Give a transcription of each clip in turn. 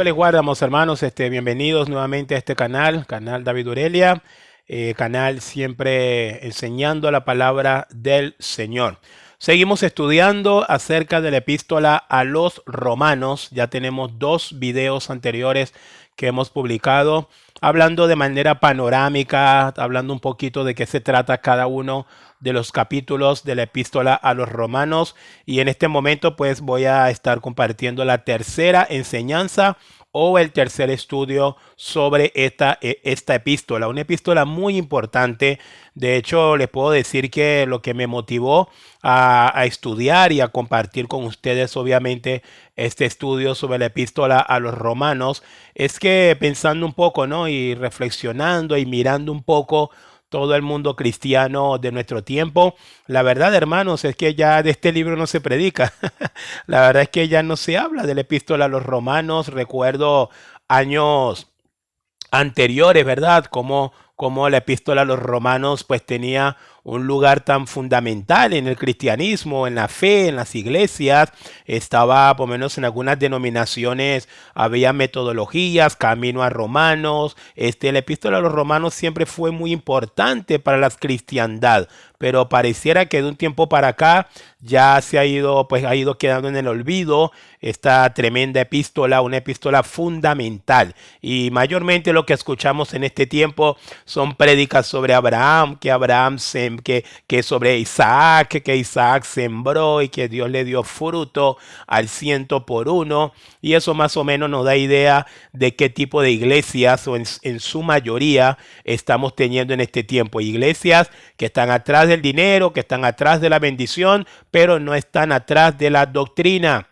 les guarda, amados hermanos. Bienvenidos nuevamente a este canal, canal David Urelia, canal siempre enseñando la palabra del Señor. Seguimos estudiando acerca de la epístola a los romanos. Ya tenemos dos videos anteriores que hemos publicado, hablando de manera panorámica, hablando un poquito de qué se trata cada uno de los capítulos de la epístola a los romanos. Y en este momento pues voy a estar compartiendo la tercera enseñanza o el tercer estudio sobre esta epístola, una epístola muy importante. De hecho, les puedo decir que lo que me motivó a estudiar y a compartir con ustedes, obviamente, este estudio sobre la epístola a los romanos, es que pensando un poco, ¿no? Y reflexionando y mirando un poco todo el mundo cristiano de nuestro tiempo. La verdad, hermanos, es que ya de este libro no se predica. La verdad es que ya no se habla de la epístola a los romanos. Recuerdo años anteriores, ¿verdad? Como la epístola a los romanos pues tenía un lugar tan fundamental en el cristianismo, en la fe, en las iglesias. Estaba, por lo menos en algunas denominaciones, había metodologías, camino a romanos. La epístola a los romanos siempre fue muy importante para la cristiandad, pero pareciera que de un tiempo para acá ya se ha ido, pues ha ido quedando en el olvido esta tremenda epístola, una epístola fundamental. Y mayormente lo que escuchamos en este tiempo son prédicas sobre Abraham, que sobre Isaac, que Isaac sembró y que Dios le dio fruto al 100 por 1. Y eso más o menos nos da idea de qué tipo de iglesias o en su mayoría estamos teniendo en este tiempo. Iglesias que están atrás del dinero, que están atrás de la bendición, pero no están atrás de la doctrina.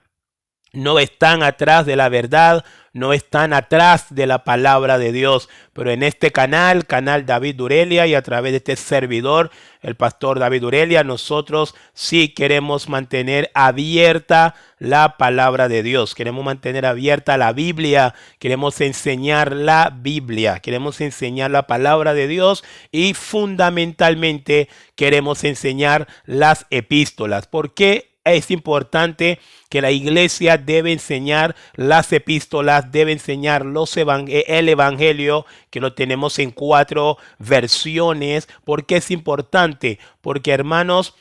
No están atrás de la verdad, no están atrás de la palabra de Dios. Pero en este canal, canal David Urelia, y a través de este servidor, el pastor David Urelia, nosotros sí queremos mantener abierta la palabra de Dios. Queremos mantener abierta la Biblia, queremos enseñar la Biblia, queremos enseñar la palabra de Dios y fundamentalmente queremos enseñar las epístolas. ¿Por qué? Es importante que la iglesia debe enseñar las epístolas, debe enseñar el evangelio, que lo tenemos en 4 versiones. ¿Por qué es importante? Porque, hermanos,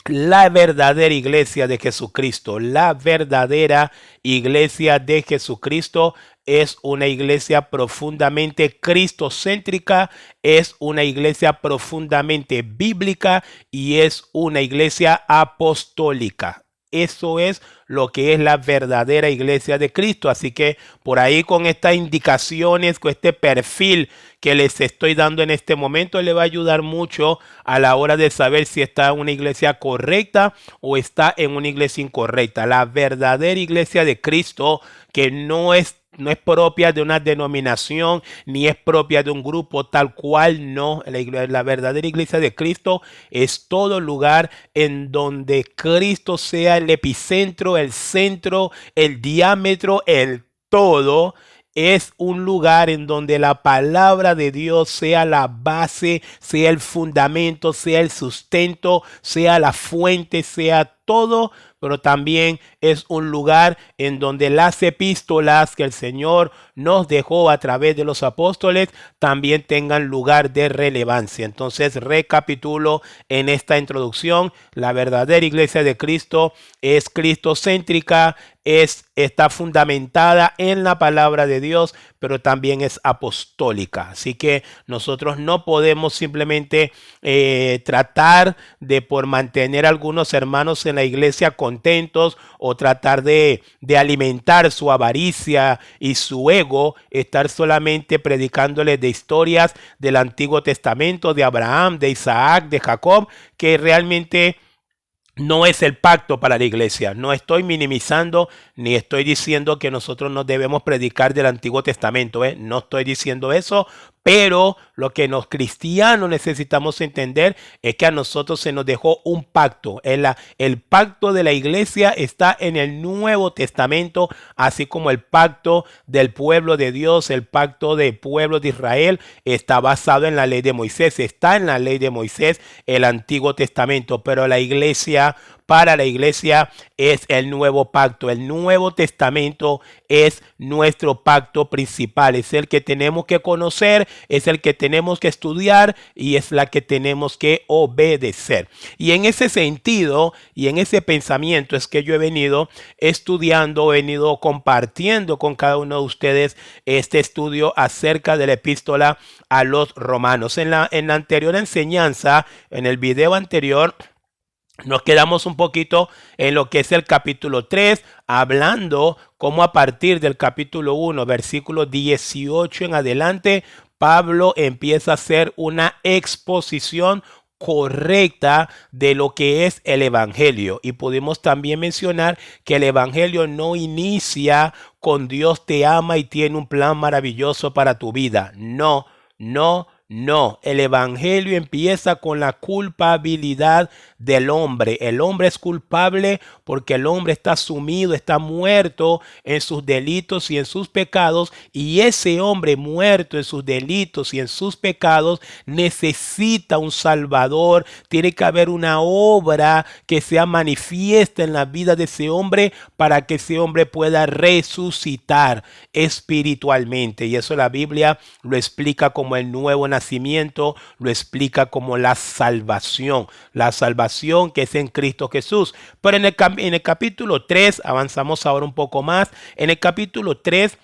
la verdadera iglesia de Jesucristo, la verdadera iglesia de Jesucristo es una iglesia profundamente cristocéntrica, es una iglesia profundamente bíblica y es una iglesia apostólica. Eso es lo que es la verdadera iglesia de Cristo. Así que por ahí con estas indicaciones, con este perfil que les estoy dando en este momento, le va a ayudar mucho a la hora de saber si está en una iglesia correcta o está en una iglesia incorrecta. La verdadera iglesia de Cristo, que no es propia de una denominación ni es propia de un grupo tal cual, no. La verdadera iglesia de Cristo es todo lugar en donde Cristo sea el epicentro, el centro, el diámetro, el todo. Es un lugar en donde la palabra de Dios sea la base, sea el fundamento, sea el sustento, sea la fuente, sea todo, pero también es un lugar en donde las epístolas que el Señor nos dejó a través de los apóstoles también tengan lugar de relevancia. Entonces, recapitulo en esta introducción: la verdadera iglesia de Cristo es cristocéntrica, está fundamentada en la palabra de Dios, pero también es apostólica. Así que nosotros no podemos simplemente tratar de por mantener a algunos hermanos en la iglesia contentos o tratar de alimentar su avaricia y su ego, estar solamente predicándoles de historias del Antiguo Testamento, de Abraham, de Isaac, de Jacob, que realmente no es el pacto para la iglesia. No estoy minimizando ni estoy diciendo que nosotros no debemos predicar del Antiguo Testamento, ¿eh? No estoy diciendo eso, pero lo que los cristianos necesitamos entender es que a nosotros se nos dejó un pacto. El pacto de la iglesia está en el Nuevo Testamento, así como el pacto del pueblo de Dios, el pacto del pueblo de Israel está basado en la ley de Moisés. Está en la ley de Moisés el Antiguo Testamento, pero la iglesia para la iglesia es el nuevo pacto. El Nuevo Testamento es nuestro pacto principal. Es el que tenemos que conocer, es el que tenemos que estudiar y es la que tenemos que obedecer. Y en ese sentido y en ese pensamiento es que yo he venido estudiando, he venido compartiendo con cada uno de ustedes este estudio acerca de la epístola a los romanos. En la anterior enseñanza, en el video anterior, nos quedamos un poquito en lo que es el capítulo 3, hablando cómo a partir del capítulo 1, versículo 18 en adelante, Pablo empieza a hacer una exposición correcta de lo que es el evangelio. Y pudimos también mencionar que el evangelio no inicia con Dios te ama y tiene un plan maravilloso para tu vida. No, no, no. El evangelio empieza con la culpabilidad del hombre. El hombre es culpable porque el hombre está sumido, está muerto en sus delitos y en sus pecados, y ese hombre muerto en sus delitos y en sus pecados necesita un salvador. Tiene que haber una obra que sea manifiesta en la vida de ese hombre para que ese hombre pueda resucitar espiritualmente, y eso la Biblia lo explica como el nuevo nacimiento, lo explica como la salvación que es en Cristo Jesús. Pero en el capítulo 3, avanzamos ahora un poco más, en el capítulo 3,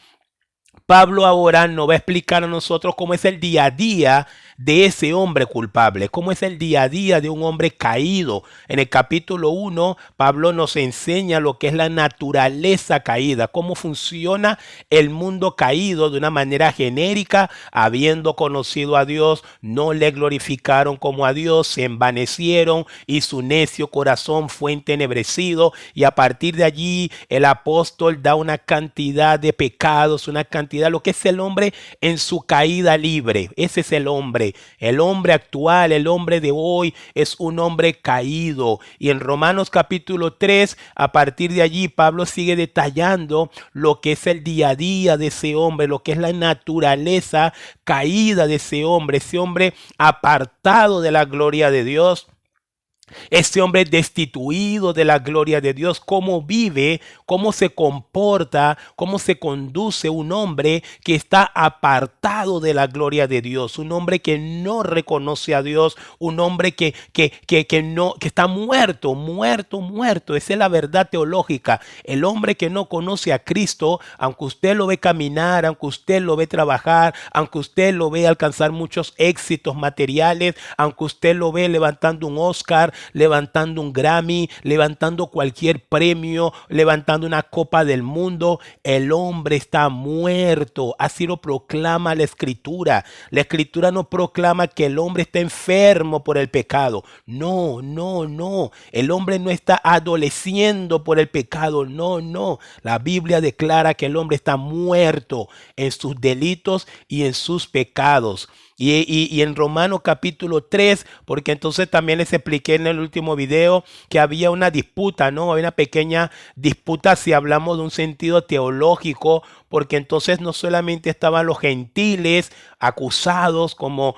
Pablo ahora nos va a explicar a nosotros cómo es el día a día de ese hombre culpable, cómo es el día a día de un hombre caído. En el capítulo 1, Pablo nos enseña lo que es la naturaleza caída, cómo funciona el mundo caído de una manera genérica. Habiendo conocido a Dios, no le glorificaron como a Dios, se envanecieron y su necio corazón fue entenebrecido. Y a partir de allí, el apóstol da una cantidad de pecados, una cantidad, lo que es el hombre en su caída libre. Ese es el hombre. El hombre actual, el hombre de hoy es un hombre caído. Y en Romanos capítulo 3, a partir de allí, Pablo sigue detallando lo que es el día a día de ese hombre, lo que es la naturaleza caída de ese hombre apartado de la gloria de Dios. Este hombre destituido de la gloria de Dios, cómo vive, cómo se comporta, cómo se conduce un hombre que está apartado de la gloria de Dios, un hombre que no reconoce a Dios, un hombre que está muerto, muerto, muerto. Esa es la verdad teológica. El hombre que no conoce a Cristo, aunque usted lo ve caminar, aunque usted lo ve trabajar, aunque usted lo ve alcanzar muchos éxitos materiales, aunque usted lo ve levantando un Oscar, levantando un Grammy, levantando cualquier premio, levantando una copa del mundo, el hombre está muerto. Así lo proclama la Escritura. La Escritura no proclama que el hombre está enfermo por el pecado. No, no, no. El hombre no está adoleciendo por el pecado. No, no. La Biblia declara que el hombre está muerto en sus delitos y en sus pecados. Y en Romanos capítulo 3, porque entonces también les expliqué en el último video que había una disputa, ¿no? Había una pequeña disputa si hablamos de un sentido teológico, porque entonces no solamente estaban los gentiles acusados como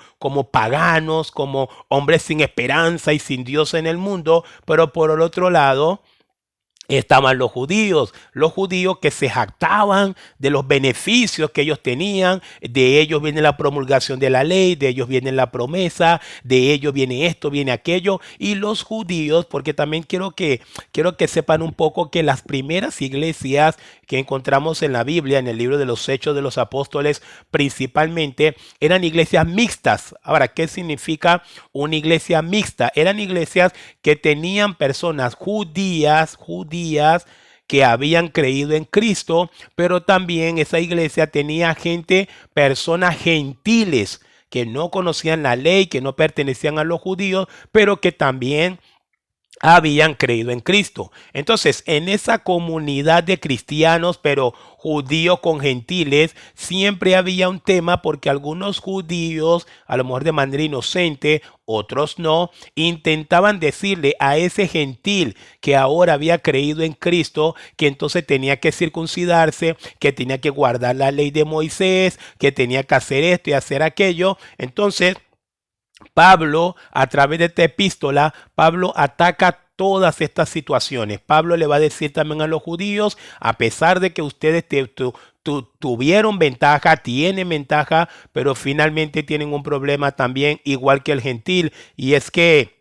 paganos, como hombres sin esperanza y sin Dios en el mundo, pero por el otro lado estaban los judíos que se jactaban de los beneficios que ellos tenían. De ellos viene la promulgación de la ley, de ellos viene la promesa, de ellos viene esto, viene aquello. Y los judíos, porque también quiero que sepan un poco que las primeras iglesias que encontramos en la Biblia, en el libro de los Hechos de los Apóstoles, principalmente eran iglesias mixtas. Ahora, ¿qué significa una iglesia mixta? Eran iglesias que tenían personas judías que habían creído en Cristo, pero también esa iglesia tenía personas gentiles que no conocían la ley, que no pertenecían a los judíos, pero que también habían creído en Cristo. Entonces, en esa comunidad de cristianos, pero judíos con gentiles, siempre había un tema porque algunos judíos, a lo mejor de manera inocente, otros no, intentaban decirle a ese gentil que ahora había creído en Cristo que entonces tenía que circuncidarse, que tenía que guardar la ley de Moisés, que tenía que hacer esto y hacer aquello. Entonces, Pablo, a través de esta epístola, Pablo ataca todas estas situaciones. Pablo le va a decir también a los judíos, a pesar de que ustedes tuvieron ventaja, tienen ventaja, pero finalmente tienen un problema también igual que el gentil, y es que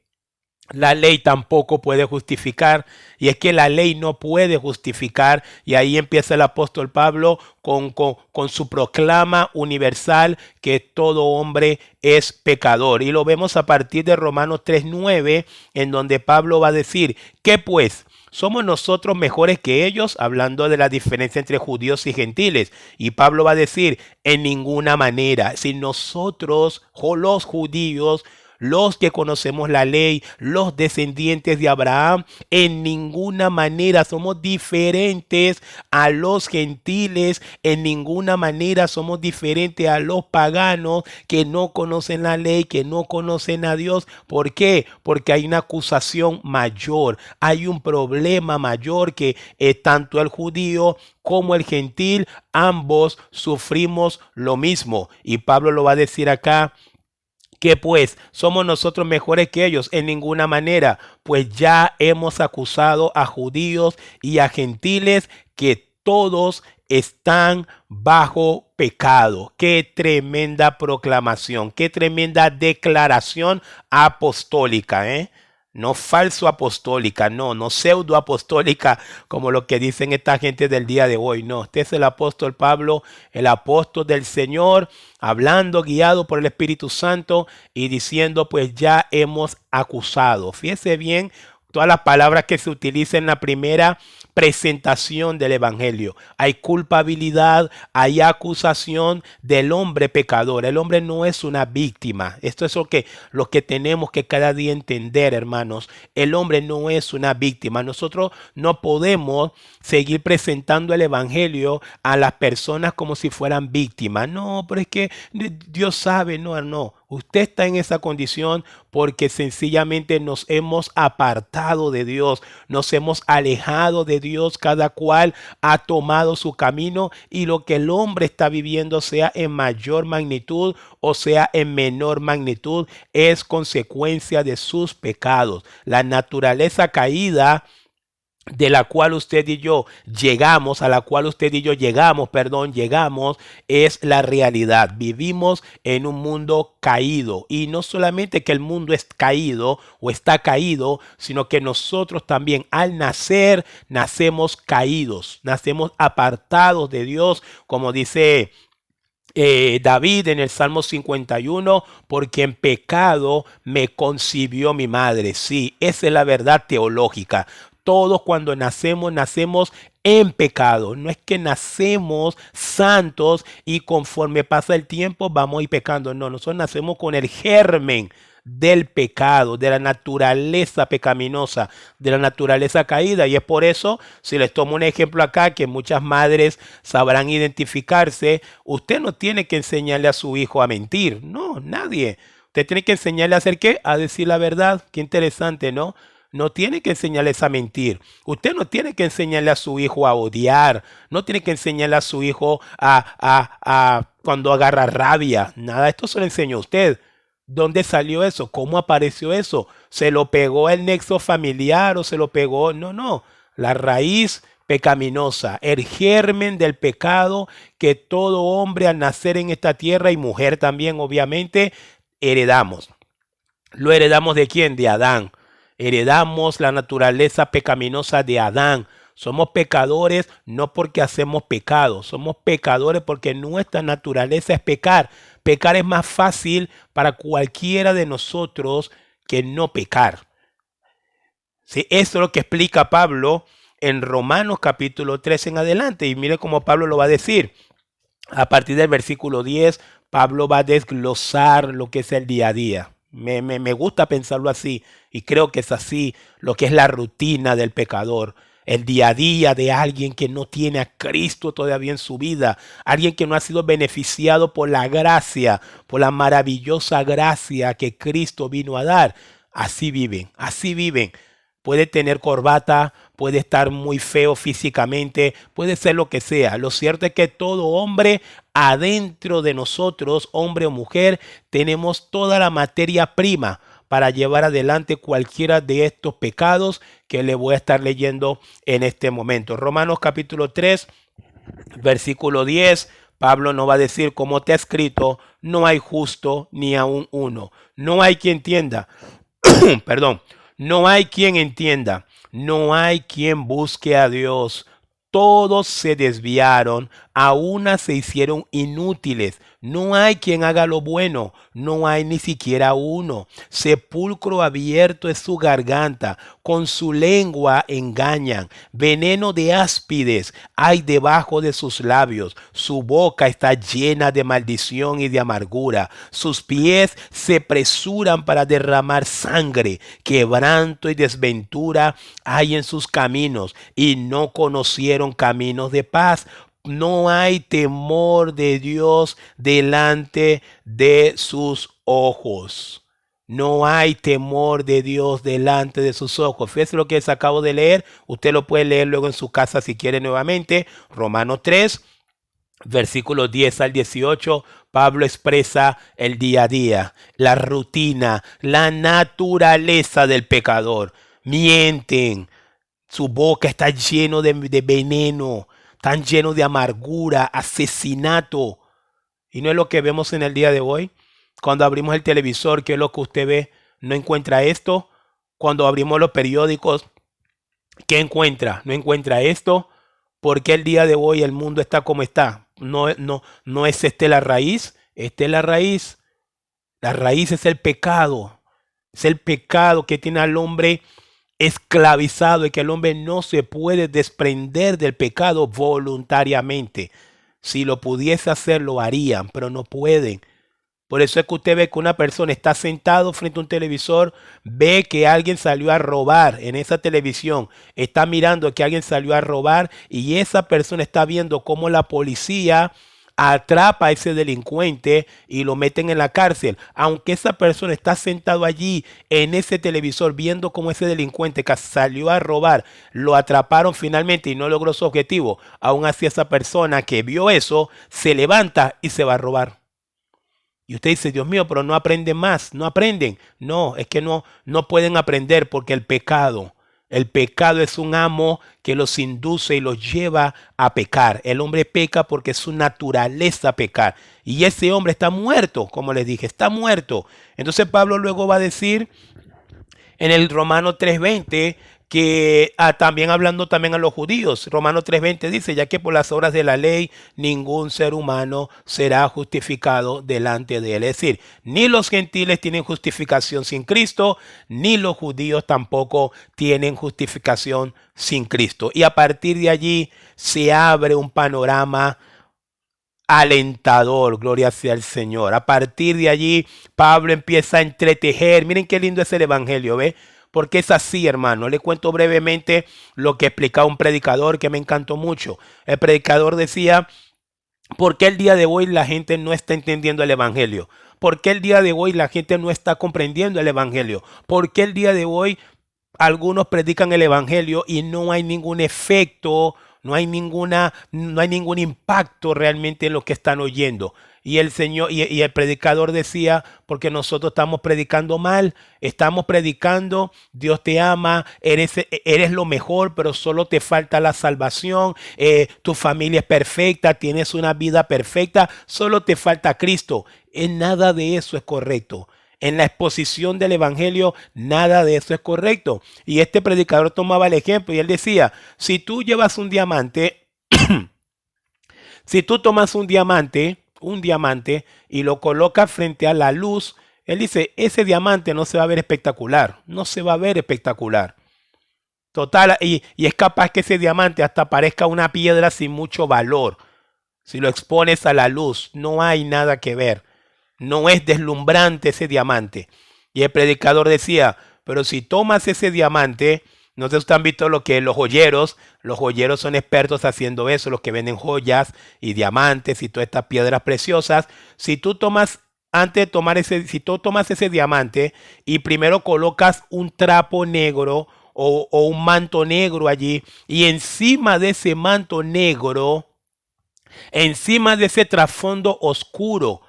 la ley tampoco puede justificar, y es que la ley no puede justificar, y ahí empieza el apóstol Pablo con su proclama universal que todo hombre es pecador. Y lo vemos a partir de Romanos 3:9, en donde Pablo va a decir, ¿qué pues? ¿Somos nosotros mejores que ellos? Hablando de la diferencia entre judíos y gentiles. Y Pablo va a decir, en ninguna manera. Si nosotros, los judíos, los que conocemos la ley, los descendientes de Abraham, en ninguna manera somos diferentes a los gentiles, en ninguna manera somos diferentes a los paganos que no conocen la ley, que no conocen a Dios. ¿Por qué? Porque hay una acusación mayor, hay un problema mayor que tanto el judío como el gentil, ambos sufrimos lo mismo. Y Pablo lo va a decir acá. ¿Qué pues? ¿Somos nosotros mejores que ellos? En ninguna manera, pues ya hemos acusado a judíos y a gentiles que todos están bajo pecado. Qué tremenda proclamación, qué tremenda declaración apostólica, ¿eh? No falso apostólica, no pseudo apostólica como lo que dicen esta gente del día de hoy. No, este es el apóstol Pablo, el apóstol del Señor, hablando, guiado por el Espíritu Santo y diciendo, pues ya hemos acusado. Fíjese bien todas las palabras que se utilizan en la primera presentación del Evangelio. Hay culpabilidad, hay acusación del hombre pecador. El hombre no es una víctima. Esto es lo que tenemos que cada día entender, hermanos. El hombre no es una víctima. Nosotros no podemos seguir presentando el Evangelio a las personas como si fueran víctimas. No, pero es que Dios sabe, no. Usted está en esa condición porque sencillamente nos hemos apartado de Dios, nos hemos alejado de Dios, cada cual ha tomado su camino y lo que el hombre está viviendo, sea en mayor magnitud o sea en menor magnitud, es consecuencia de sus pecados. La naturaleza caída de la cual usted y yo llegamos, a la cual usted y yo llegamos, es la realidad. Vivimos en un mundo caído, y no solamente que el mundo es caído o está caído, sino que nosotros también al nacer, nacemos caídos, nacemos apartados de Dios, como dice David en el Salmo 51, porque en pecado me concibió mi madre. Sí, esa es la verdad teológica. Todos cuando nacemos en pecado. No es que nacemos santos y conforme pasa el tiempo vamos a ir pecando. No, nosotros nacemos con el germen del pecado, de la naturaleza pecaminosa, de la naturaleza caída. Y es por eso, si les tomo un ejemplo acá, que muchas madres sabrán identificarse, usted no tiene que enseñarle a su hijo a mentir. No, nadie. Usted tiene que enseñarle a hacer ¿qué? A decir la verdad. Qué interesante, ¿no? No tiene que enseñarles a mentir. Usted no tiene que enseñarle a su hijo a odiar. No tiene que enseñarle a su hijo a cuando agarra rabia. Nada, esto se lo enseñó a usted. ¿Dónde salió eso? ¿Cómo apareció eso? ¿Se lo pegó el nexo familiar o se lo pegó? No. La raíz pecaminosa, el germen del pecado que todo hombre al nacer en esta tierra y mujer también obviamente heredamos. ¿Lo heredamos de quién? De Adán. Heredamos la naturaleza pecaminosa de Adán. Somos pecadores no porque hacemos pecado, somos pecadores porque nuestra naturaleza es pecar. Pecar es más fácil para cualquiera de nosotros que no pecar. Sí, eso es lo que explica Pablo en Romanos capítulo 3 en adelante. Y mire cómo Pablo lo va a decir. A partir del versículo 10, Pablo va a desglosar lo que es el día a día. Me gusta pensarlo así y creo que es así lo que es la rutina del pecador, el día a día de alguien que no tiene a Cristo todavía en su vida, alguien que no ha sido beneficiado por la gracia, por la maravillosa gracia que Cristo vino a dar. Así viven, así viven. Puede tener corbata, puede estar muy feo físicamente, puede ser lo que sea. Lo cierto es que todo hombre adentro de nosotros, hombre o mujer, tenemos toda la materia prima para llevar adelante cualquiera de estos pecados que le voy a estar leyendo en este momento. Romanos capítulo 3, versículo 10. Pablo nos va a decir, como te ha escrito, no hay justo ni aun uno. No hay quien entienda. Perdón. No hay quien entienda. No hay quien busque a Dios. Todos se desviaron, a una se hicieron inútiles. No hay quien haga lo bueno, no hay ni siquiera uno. Sepulcro abierto es su garganta, con su lengua engañan. Veneno de áspides hay debajo de sus labios. Su boca está llena de maldición y de amargura. Sus pies se apresuran para derramar sangre. Quebranto y desventura hay en sus caminos, y no conocieron caminos de paz. No hay temor de Dios delante de sus ojos. No hay temor de Dios delante de sus ojos. Fíjese lo que les acabo de leer. Usted lo puede leer luego en su casa si quiere nuevamente. Romanos 3, versículos 10 al 18. Pablo expresa el día a día, la rutina, la naturaleza del pecador. Mienten. Su boca está lleno de veneno, tan lleno de amargura, asesinato. Y no es lo que vemos en el día de hoy. Cuando abrimos el televisor, ¿qué es lo que usted ve? ¿No encuentra esto? Cuando abrimos los periódicos, ¿qué encuentra? ¿No encuentra esto? ¿Por qué el día de hoy el mundo está como está? No es la raíz. Esta es la raíz. La raíz es el pecado. Es el pecado que tiene al hombre esclavizado, y que el hombre no se puede desprender del pecado voluntariamente. Si lo pudiese hacer, lo harían, pero no pueden. Por eso es que usted ve que una persona está sentado frente a un televisor, ve que alguien salió a robar en esa televisión, está mirando que alguien salió a robar, y esa persona está viendo cómo la policía atrapa a ese delincuente y lo meten en la cárcel. Aunque esa persona está sentado allí en ese televisor viendo cómo ese delincuente que salió a robar lo atraparon finalmente y no logró su objetivo, aún así esa persona que vio eso se levanta y se va a robar. Y usted dice, Dios mío, pero no aprenden más, no aprenden. No, es que no pueden aprender, porque el pecado es un amo que los induce y los lleva a pecar. El hombre peca porque es su naturaleza pecar. Y ese hombre está muerto, como les dije, está muerto. Entonces Pablo luego va a decir en el Romano 3:20 que también hablando también a los judíos, Romano 3:20 dice, ya que por las obras de la ley ningún ser humano será justificado delante de él. Es decir, ni los gentiles tienen justificación sin Cristo, ni los judíos tampoco tienen justificación sin Cristo. Y a partir de allí se abre un panorama alentador, gloria sea al Señor. A partir de allí, Pablo empieza a entretejer. Miren qué lindo es el evangelio, ¿ve? Porque es así, hermano. Le cuento brevemente lo que explicaba un predicador que me encantó mucho. El predicador decía, ¿por qué el día de hoy la gente no está entendiendo el evangelio? ¿Por qué el día de hoy la gente no está comprendiendo el evangelio? ¿Por qué el día de hoy algunos predican el evangelio y no hay ningún efecto, no hay ningún impacto realmente en lo que están oyendo? Y el Señor y el predicador decía, porque nosotros estamos predicando mal, estamos predicando, Dios te ama, eres lo mejor, pero solo te falta la salvación, tu familia es perfecta, tienes una vida perfecta, solo te falta Cristo. En nada de eso es correcto. En la exposición del evangelio, nada de eso es correcto. Y este predicador tomaba el ejemplo y él decía, si tú llevas un diamante, si tú tomas un diamante y lo colocas frente a la luz, él dice, ese diamante no se va a ver espectacular, no se va a ver espectacular. Total, y es capaz que ese diamante hasta parezca una piedra sin mucho valor. Si lo expones a la luz, no hay nada que ver. No es deslumbrante ese diamante. Y el predicador decía, pero si tomas ese diamante, no sé si ustedes han visto lo que los joyeros son expertos haciendo eso, los que venden joyas y diamantes y todas estas piedras preciosas. Si tú tomas, antes de tomar si tú tomas ese diamante y primero colocas un trapo negro o un manto negro allí, y encima de ese manto negro, encima de ese trasfondo oscuro,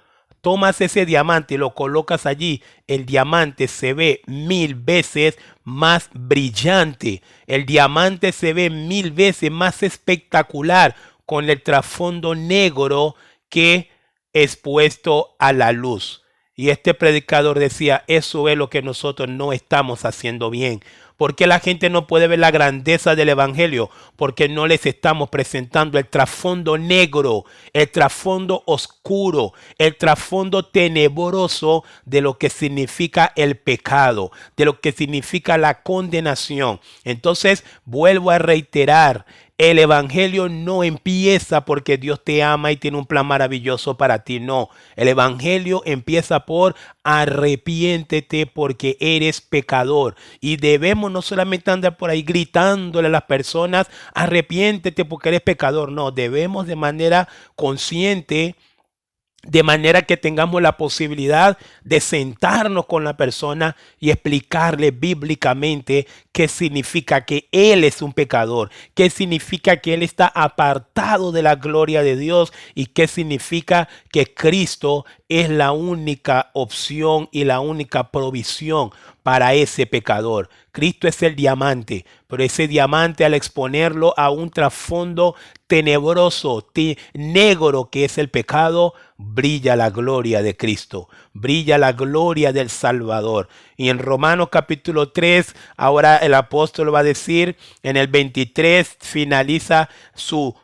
tomas ese diamante y lo colocas allí, el diamante se ve 1000 veces más brillante. El diamante se ve 1000 veces más espectacular con el trasfondo negro que expuesto a la luz. Y este predicador decía, eso es lo que nosotros no estamos haciendo bien. ¿Por qué la gente no puede ver la grandeza del evangelio? Porque no les estamos presentando el trasfondo negro, el trasfondo oscuro, el trasfondo tenebroso de lo que significa el pecado, de lo que significa la condenación. Entonces, vuelvo a reiterar, el evangelio no empieza porque Dios te ama y tiene un plan maravilloso para ti. No, el evangelio empieza por arrepiéntete porque eres pecador. Y debemos no solamente andar por ahí gritándole a las personas, arrepiéntete porque eres pecador. No, debemos de manera consciente, de manera que tengamos la posibilidad de sentarnos con la persona y explicarle bíblicamente qué significa que él es un pecador, qué significa que él está apartado de la gloria de Dios y qué significa que Cristo es la única opción y la única provisión para ese pecador. Cristo es el diamante, pero ese diamante, al exponerlo a un trasfondo tenebroso, negro que es el pecado, brilla la gloria de Cristo, brilla la gloria del Salvador. Y en Romanos capítulo 3, ahora el apóstol va a decir, en el 23 finaliza su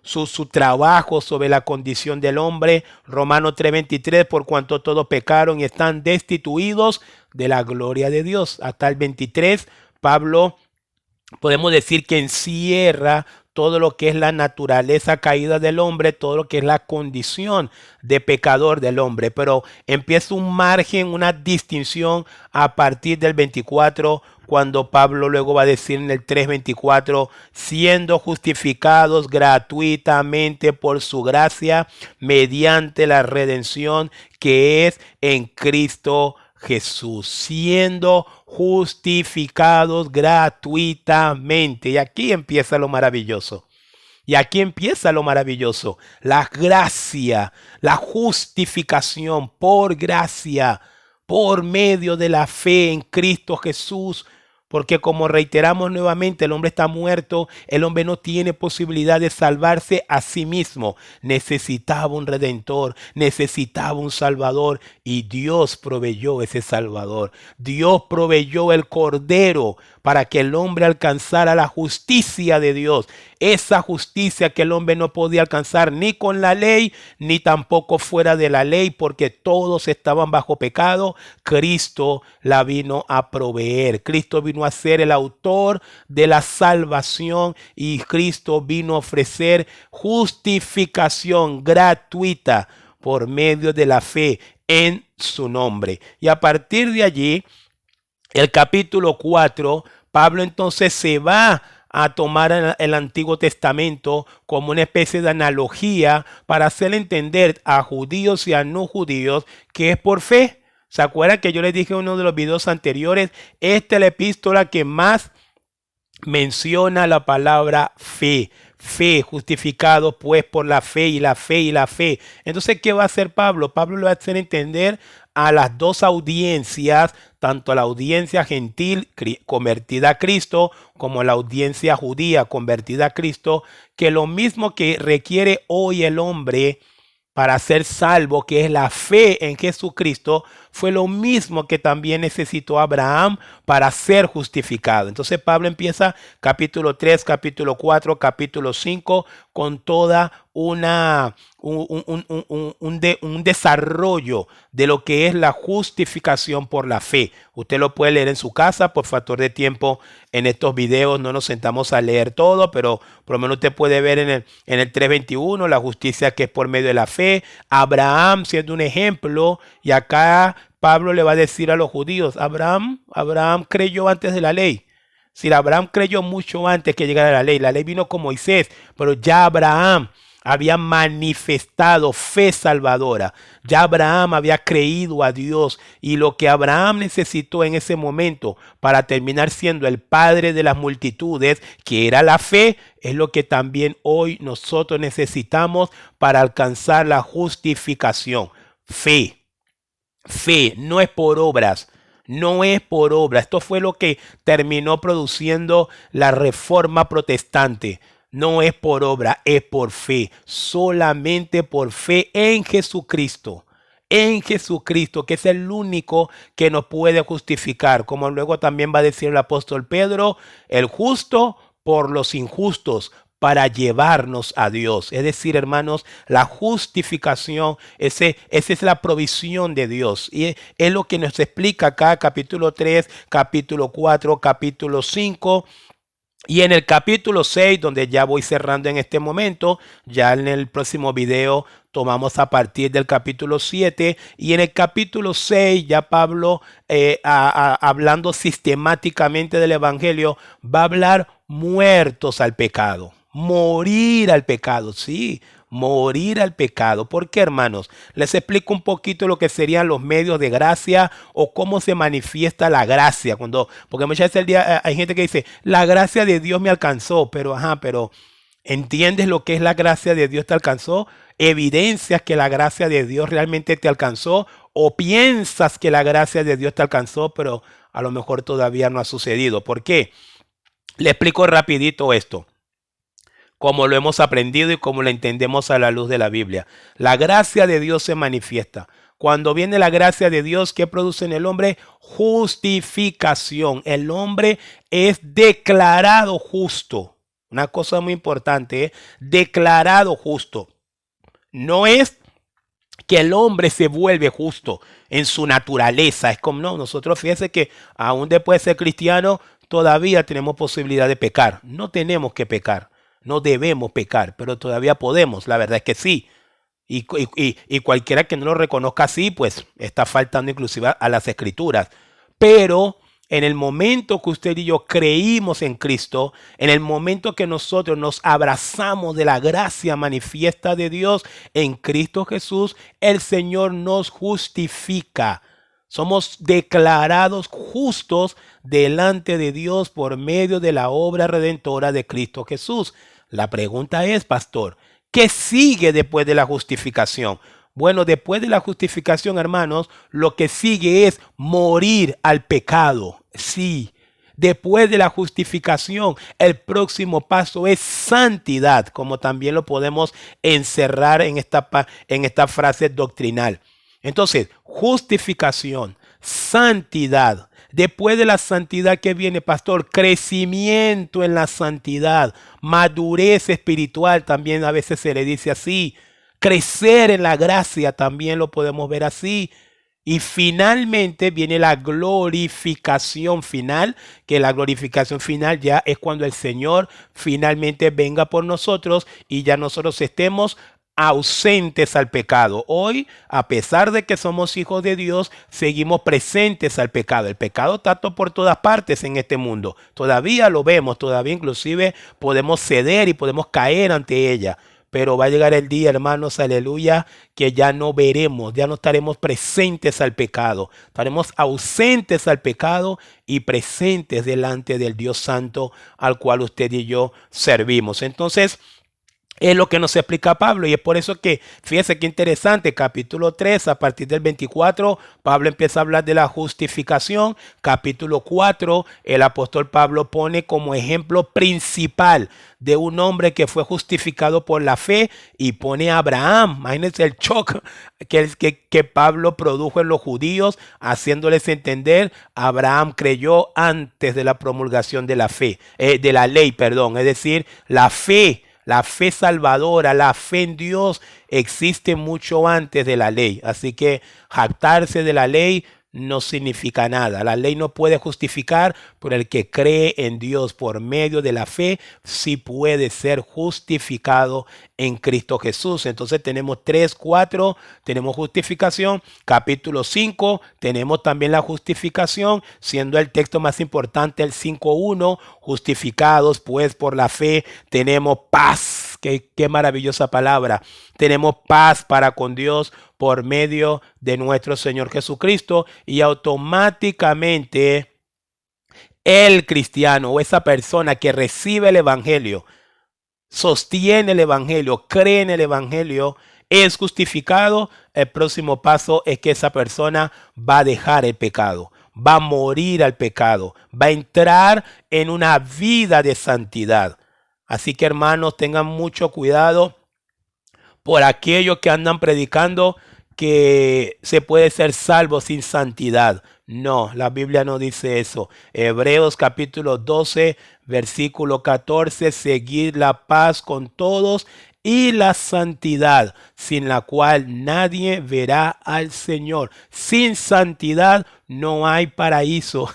trabajo sobre la condición del hombre. Romanos 3:23, por cuanto todos pecaron y están destituidos de la gloria de Dios. Hasta el 23, Pablo, podemos decir que encierra todo lo que es la naturaleza caída del hombre, todo lo que es la condición de pecador del hombre. Pero empieza un margen, una distinción a partir del 24, cuando Pablo luego va a decir en el 3:24, siendo justificados gratuitamente por su gracia, mediante la redención que es en Cristo Jesús, siendo justificados gratuitamente. Y aquí empieza lo maravilloso. Y aquí empieza lo maravilloso. La gracia, la justificación por gracia, por medio de la fe en Cristo Jesús. Porque como reiteramos nuevamente, el hombre está muerto, el hombre no tiene posibilidad de salvarse a sí mismo. Necesitaba un redentor, necesitaba un salvador y Dios proveyó ese salvador. Dios proveyó el cordero para que el hombre alcanzara la justicia de Dios. Esa justicia que el hombre no podía alcanzar ni con la ley, ni tampoco fuera de la ley, porque todos estaban bajo pecado. Cristo la vino a proveer. Cristo vino a ser el autor de la salvación y Cristo vino a ofrecer justificación gratuita por medio de la fe en su nombre. Y a partir de allí, el capítulo 4, Pablo entonces se va a tomar el Antiguo Testamento como una especie de analogía para hacer entender a judíos y a no judíos que es por fe. ¿Se acuerdan que yo les dije en uno de los videos anteriores? Esta es la epístola que más menciona la palabra fe. Fe, justificado pues por la fe y la fe y la fe. Entonces, ¿qué va a hacer Pablo? Pablo le va a hacer entender a las dos audiencias, tanto a la audiencia gentil convertida a Cristo como a la audiencia judía convertida a Cristo, que lo mismo que requiere hoy el hombre para ser salvo, que es la fe en Jesucristo, fue lo mismo que también necesitó Abraham para ser justificado. Entonces Pablo empieza capítulo 3, capítulo 4, capítulo 5 con toda un desarrollo de lo que es la justificación por la fe. Usted lo puede leer en su casa. Por factor de tiempo, en estos videos no nos sentamos a leer todo, pero por lo menos usted puede ver en el 3:21 la justicia que es por medio de la fe. Abraham siendo un ejemplo, y acá Pablo le va a decir a los judíos, Abraham creyó antes de la ley. Si Abraham creyó mucho antes que llegara la ley vino con Moisés, pero ya Abraham había manifestado fe salvadora. Ya Abraham había creído a Dios, y lo que Abraham necesitó en ese momento para terminar siendo el padre de las multitudes, que era la fe, es lo que también hoy nosotros necesitamos para alcanzar la justificación. Fe. Fe, no es por obras. No es por obra. Esto fue lo que terminó produciendo la reforma protestante. No es por obra, es por fe. Solamente por fe en Jesucristo. En Jesucristo, que es el único que nos puede justificar. Como luego también va a decir el apóstol Pedro, el justo por los injustos, para llevarnos a Dios. Es decir, hermanos, la justificación, esa es la provisión de Dios. Y es lo que nos explica acá capítulo 3, capítulo 4, capítulo 5. Y en el capítulo 6, donde ya voy cerrando en este momento, ya en el próximo video tomamos a partir del capítulo 7. Y en el capítulo 6 ya Pablo, hablando sistemáticamente del Evangelio, va a hablar muertos al pecado. Morir al pecado, sí, morir al pecado. ¿Por qué, hermanos? Les explico un poquito lo que serían los medios de gracia o cómo se manifiesta la gracia. Porque muchas veces hay gente que dice, la gracia de Dios me alcanzó, pero ¿entiendes lo que es la gracia de Dios te alcanzó? ¿Evidencias que la gracia de Dios realmente te alcanzó? ¿O piensas que la gracia de Dios te alcanzó, pero a lo mejor todavía no ha sucedido? ¿Por qué? Le explico rapidito esto, como lo hemos aprendido y como lo entendemos a la luz de la Biblia. La gracia de Dios se manifiesta. Cuando viene la gracia de Dios, ¿qué produce en el hombre? Justificación. El hombre es declarado justo. Una cosa muy importante, ¿eh? Declarado justo. No es que el hombre se vuelve justo en su naturaleza. Es como, no, nosotros fíjense que aún después de ser cristiano, todavía tenemos posibilidad de pecar. No tenemos que pecar. No debemos pecar, pero todavía podemos. La verdad es que sí. Y cualquiera que no lo reconozca así, pues está faltando inclusive a las escrituras. Pero en el momento que usted y yo creímos en Cristo, en el momento que nosotros nos abrazamos de la gracia manifiesta de Dios en Cristo Jesús, el Señor nos justifica. Somos declarados justos delante de Dios por medio de la obra redentora de Cristo Jesús. La pregunta es, pastor, ¿qué sigue después de la justificación? Bueno, después de la justificación, hermanos, lo que sigue es morir al pecado. Sí. Después de la justificación, el próximo paso es santidad, como también lo podemos encerrar en esta frase doctrinal. Entonces, justificación, santidad. Después de la santidad, ¿qué viene, pastor? Crecimiento en la santidad, madurez espiritual, también a veces se le dice así. Crecer en la gracia, también lo podemos ver así. Y finalmente viene la glorificación final, que la glorificación final ya es cuando el Señor finalmente venga por nosotros y ya nosotros estemos ausentes al pecado. Hoy, a pesar de que somos hijos de Dios, seguimos presentes al pecado. El pecado está por todas partes en este mundo. Todavía lo vemos, todavía inclusive podemos ceder y podemos caer ante ella. Pero va a llegar el día, hermanos, aleluya, que ya no veremos, ya no estaremos presentes al pecado. Estaremos ausentes al pecado y presentes delante del Dios Santo al cual usted y yo servimos. Entonces, es lo que nos explica Pablo y es por eso que, fíjese qué interesante, capítulo 3, a partir del 24, Pablo empieza a hablar de la justificación. Capítulo 4, el apóstol Pablo pone como ejemplo principal de un hombre que fue justificado por la fe y pone a Abraham. Imagínense el shock que Pablo produjo en los judíos, haciéndoles entender, Abraham creyó antes de la promulgación de la fe, de la ley, perdón, es decir, la fe. La fe salvadora, la fe en Dios existe mucho antes de la ley. Así que jactarse de la ley no significa nada. La ley no puede justificar, pero el que cree en Dios por medio de la fe sí puede ser justificado en Cristo Jesús. Entonces tenemos 3, 4, tenemos justificación. Capítulo 5, tenemos también la justificación, siendo el texto más importante el 5:1, justificados pues por la fe tenemos paz. Qué maravillosa palabra. Tenemos paz para con Dios por medio de nuestro Señor Jesucristo, y automáticamente el cristiano o esa persona que recibe el Evangelio, sostiene el Evangelio, cree en el Evangelio, es justificado, el próximo paso es que esa persona va a dejar el pecado, va a morir al pecado, va a entrar en una vida de santidad. Así que hermanos, tengan mucho cuidado por aquellos que andan predicando que se puede ser salvo sin santidad. No, la Biblia no dice eso. Hebreos capítulo 12, versículo 14, seguid la paz con todos y la santidad, sin la cual nadie verá al Señor. Sin santidad no hay paraíso.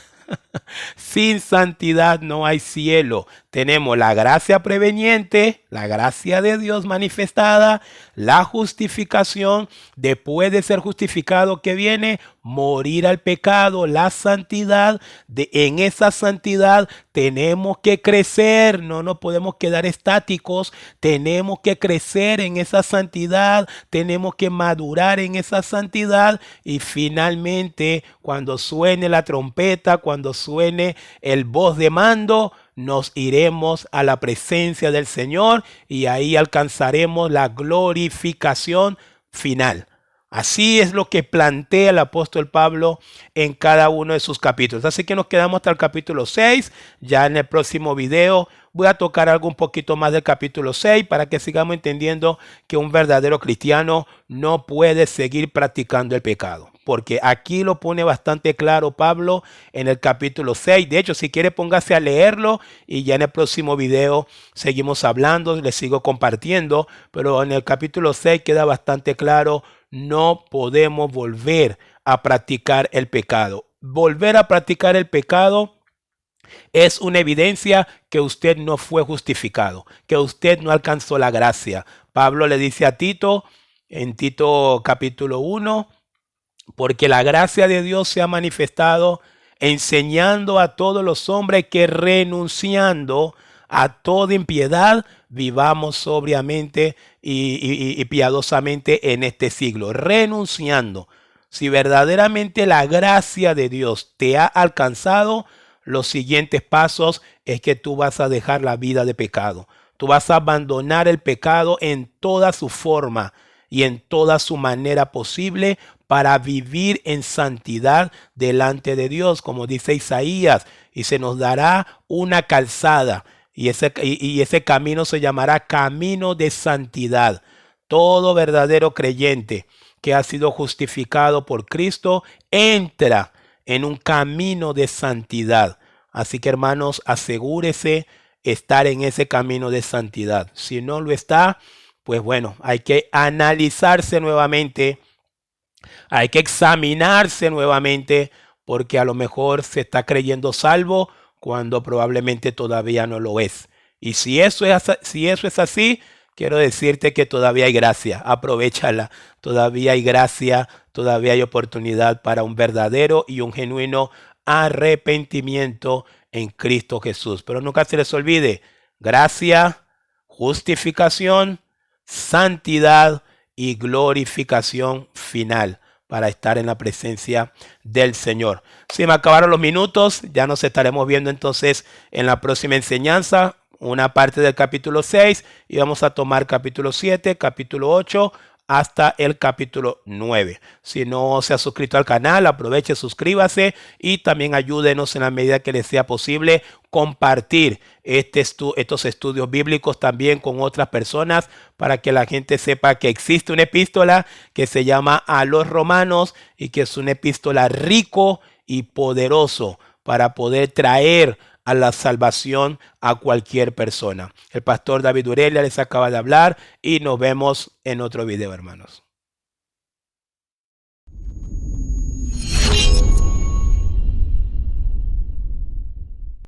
Sin santidad no hay cielo. Tenemos la gracia preveniente, la gracia de Dios manifestada, la justificación, después de ser justificado que viene, morir al pecado, la santidad. En esa santidad tenemos que crecer, no nos podemos quedar estáticos, tenemos que crecer en esa santidad, tenemos que madurar en esa santidad y finalmente cuando suene la trompeta, cuando suene el voz de mando, nos iremos a la presencia del Señor y ahí alcanzaremos la glorificación final. Así es lo que plantea el apóstol Pablo en cada uno de sus capítulos. Así que nos quedamos hasta el capítulo 6. Ya en el próximo video voy a tocar algo un poquito más del capítulo 6 para que sigamos entendiendo que un verdadero cristiano no puede seguir practicando el pecado. Porque aquí lo pone bastante claro Pablo en el capítulo 6. De hecho, si quiere póngase a leerlo y ya en el próximo video seguimos hablando, les sigo compartiendo. Pero en el capítulo 6 queda bastante claro, no podemos volver a practicar el pecado. Volver a practicar el pecado es una evidencia que usted no fue justificado, que usted no alcanzó la gracia. Pablo le dice a Tito, en Tito capítulo 1, porque la gracia de Dios se ha manifestado enseñando a todos los hombres que renunciando a toda impiedad vivamos sobriamente y piadosamente en este siglo. Renunciando. Si verdaderamente la gracia de Dios te ha alcanzado, los siguientes pasos es que tú vas a dejar la vida de pecado. Tú vas a abandonar el pecado en toda su forma y en toda su manera posible para vivir en santidad delante de Dios, como dice Isaías, y se nos dará una calzada y ese camino se llamará camino de santidad. Todo verdadero creyente que ha sido justificado por Cristo entra en un camino de santidad. Así que hermanos, asegúrese estar en ese camino de santidad. Si no lo está, pues bueno, hay que analizarse nuevamente, hay que examinarse nuevamente, porque a lo mejor se está creyendo salvo cuando probablemente todavía no lo es. Y si eso es así, quiero decirte que todavía hay gracia, aprovéchala, todavía hay gracia, todavía hay oportunidad para un verdadero y un genuino arrepentimiento en Cristo Jesús. Pero nunca se les olvide, gracia, justificación, santidad y glorificación final para estar en la presencia del Señor. Se me acabaron los minutos, ya nos estaremos viendo entonces en la próxima enseñanza, una parte del capítulo 6 y vamos a tomar capítulo 7, capítulo 8 hasta el capítulo 9. Si no se ha suscrito al canal, aproveche, suscríbase y también ayúdenos en la medida que les sea posible compartir estos estudios bíblicos también con otras personas para que la gente sepa que existe una epístola que se llama a los Romanos y que es una epístola rico y poderoso para poder traer a la salvación a cualquier persona. El pastor David Urelia les acaba de hablar y nos vemos en otro video, hermanos.